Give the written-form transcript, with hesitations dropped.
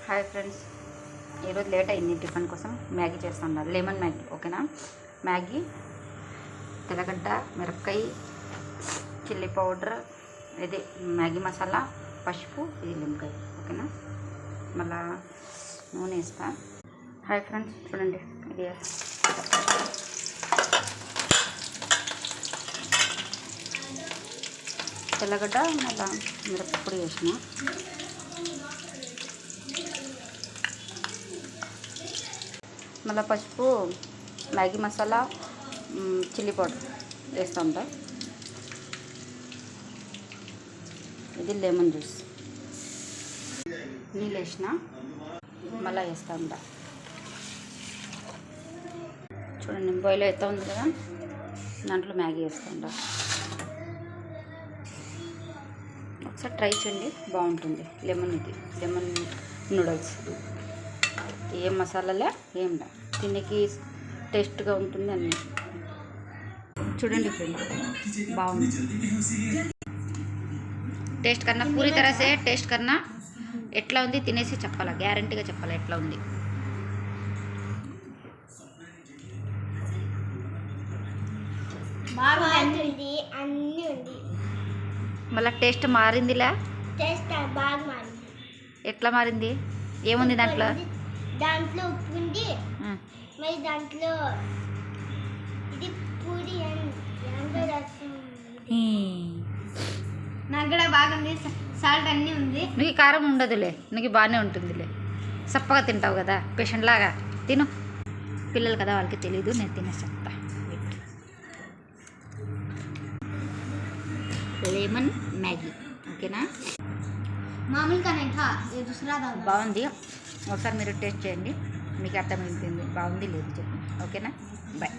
Hi friends, ఈరోజు late అయింది. Tiffin కోసం మ్యాగీ చేస్తాను, లెమన్ మ్యాగీ. ఓకేనా? మ్యాగీ, తెల్లగడ్డ, మిరపకాయ, చిల్లీ పౌడర్, ఇది మ్యాగీ మసాలా, పసుపు, ఇది నిమ్మకాయ. ఓకేనా? మళ్ళా నూనె వేస్తా. హాయ్ ఫ్రెండ్స్, చూడండి, ఇది తెల్లగడ్డ, మళ్ళా మిరపపొడి వేసిన, మళ్ళీ పసుపు, మ్యాగీ మసాలా, చిల్లీ పౌడర్ వేస్తూ ఉంటా. ఇది లెమన్ జ్యూస్, నీళ్ళు వేసిన, మళ్ళీ వేస్తూ ఉంటా. చూడండి, బాయిల్ అవుతూ ఉంది కదా, దాంట్లో మ్యాగీ వేస్తూ ఉంటా. ఒకసారి ట్రై చేయండి, బాగుంటుంది. Lemon noodles. ఏం మసాలాలే ఏం లే, తినేకి టేస్ట్గా ఉంటుంది అన్నీ. చూడండి ఫ్రెండ్, బాగుంది. టేస్ట్ కన్నా పూరి తరసే టేస్ట్ కన్నా ఎట్లా ఉంది తినేసి చెప్పాలా, గ్యారంటీగా చెప్పాలా ఎట్లా ఉంది. మళ్ళీ టేస్ట్ మారిందిలా? ఎట్లా మారింది? ఏముంది దాంట్లో? దాంట్లో ఉప్పు ఉంది, మరి దాంట్లో ఇది పూరి నాకు కూడా బాగుంది. సాల్ట్ అన్నీ ఉంది. నీకు కారం ఉండదులే, నీకు బాగానే ఉంటుందిలే. సప్పగా తింటావు కదా, పేషెంట్ లాగా తిను. పిల్లలు కదా, వాళ్ళకి తెలీదు, నేను తినేసి చెప్తా. Lemon Maggi. ఓకేనా? మామూలుగా బాగుంది. ఒకసారి మీరు టేస్ట్ చేయండి, మీకు అర్థమవుతుంది బాగుంది లేదు చెప్పండి. ఓకేనా? బాయ్.